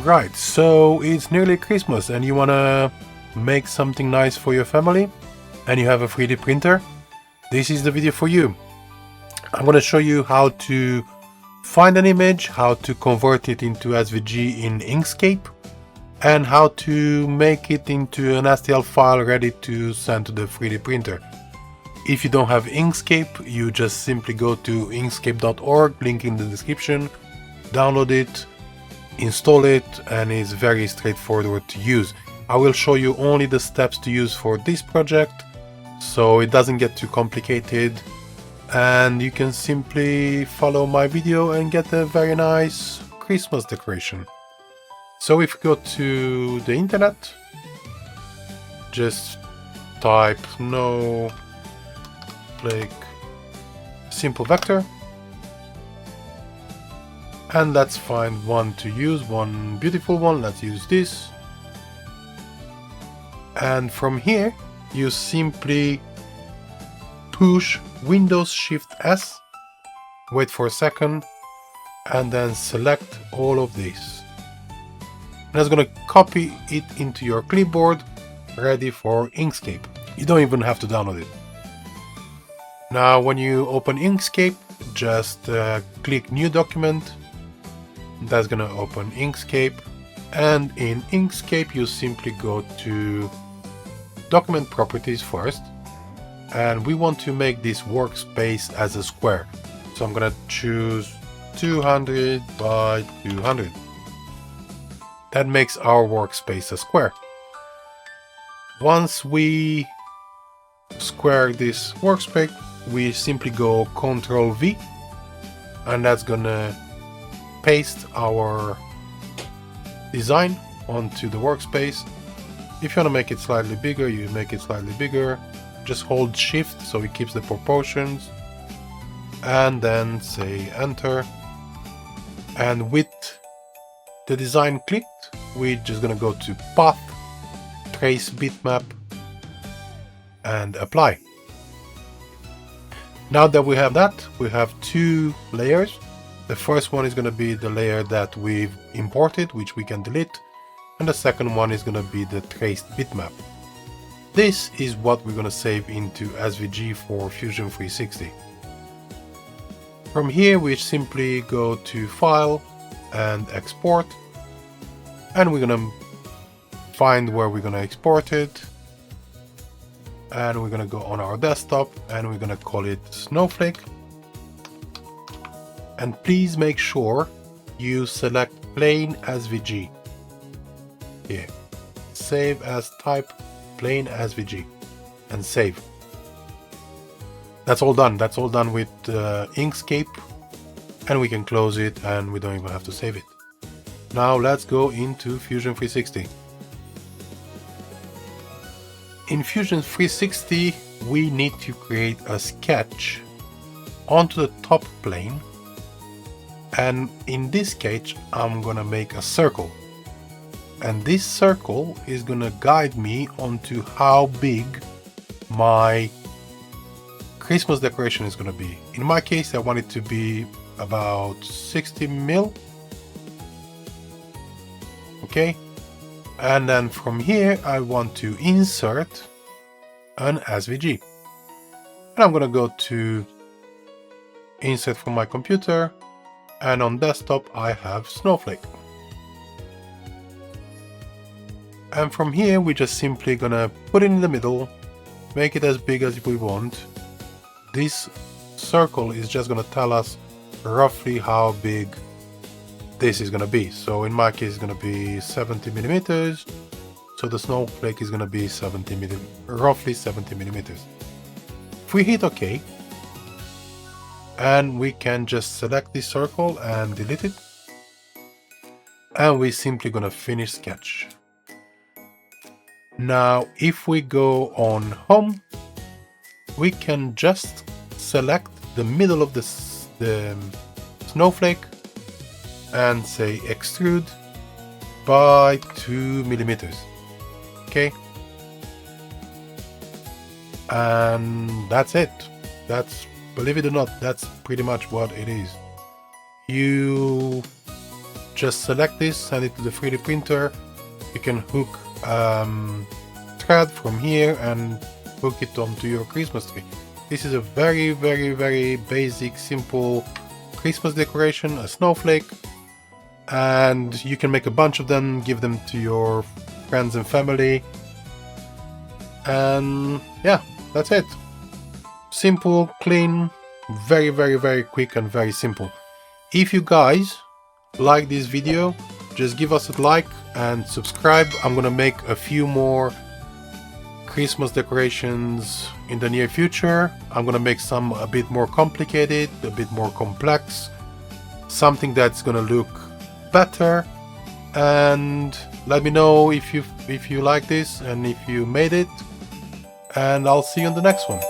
Right, so it's nearly Christmas and you wanna make something nice for your family and you have a 3D printer. This is the video for you. I'm gonna show you how to find an image, how to convert it into SVG in Inkscape, and how to make it into an STL file ready to send to the 3D printer. If you don't have Inkscape, you just simply go to inkscape.org, link in the description, download it, install it, and it's very straightforward to use. I will show you only the steps to use for this project, so it doesn't get too complicated, and you can simply follow my video and get a very nice Christmas decoration. So if you go to the internet, just type snowflake simple vector, and let's find one to use, one beautiful one. Let's use this. And from here you simply push Windows Shift S, wait for a second, and then select all of these. That's gonna copy it into your clipboard, ready for Inkscape. You don't even have to download it. Now when you open Inkscape, just click New Document. That's gonna open Inkscape, and in Inkscape you simply go to Document Properties first, and we want to make this workspace as a square. So I'm gonna choose 200 by 200. That makes our workspace a square. Once we square this workspace, we simply go Ctrl V, and that's gonna paste our design onto the workspace. If you want to make it slightly bigger, you make it slightly bigger. Just hold Shift so it keeps the proportions, and then say Enter. And with the design clicked, we're just gonna go to Path, Trace Bitmap, and Apply. Now that we have that, we have two layers. The first one is going to be the layer that we've imported, which we can delete, and the second one is going to be the traced bitmap. This is what we're going to save into SVG for Fusion 360. From here we simply go to File and Export, and we're going to find where we're going to export it, and we're going to go on our desktop and we're going to call it Snowflake. And please make sure you select plain SVG. Here, save as type plain SVG, and save. That's all done. That's all done with Inkscape, and we can close it and we don't even have to save it. Now let's go into Fusion 360. In Fusion 360, we need to create a sketch onto the top plane. And in this sketch, I'm gonna make a circle. And this circle is gonna guide me onto how big my Christmas decoration is gonna be. In my case, I want it to be about 60 mil. Okay. And then from here, I want to insert an SVG. And I'm gonna go to Insert from my computer. And on desktop I have Snowflake. And from here we're just simply gonna put it in the middle, make it as big as we want. This circle is just gonna tell us roughly how big this is gonna be. So in my case it's gonna be 70 millimeters. So the snowflake is gonna be roughly 70 millimeters. If we hit OK, and we can just select this circle and delete it, and we're simply gonna finish sketch. Now if we go on Home, we can just select the middle of the snowflake and say extrude by 2 millimeters. Okay, and that's it. That's, believe it or not, that's pretty much what it is. You just select this, send it to the 3D printer. You can hook thread from here and hook it onto your Christmas tree. This is a very basic, simple Christmas decoration, a snowflake, and you can make a bunch of them, give them to your friends and family, and yeah, that's it. Simple, clean, very quick and very simple. If you guys like this video, just give us a like and subscribe. I'm gonna make a few more Christmas decorations in the near future. I'm gonna make some a bit more complicated, a bit more complex, something that's gonna look better. And let me know if you like this and if you made it, and I'll see you on the next one.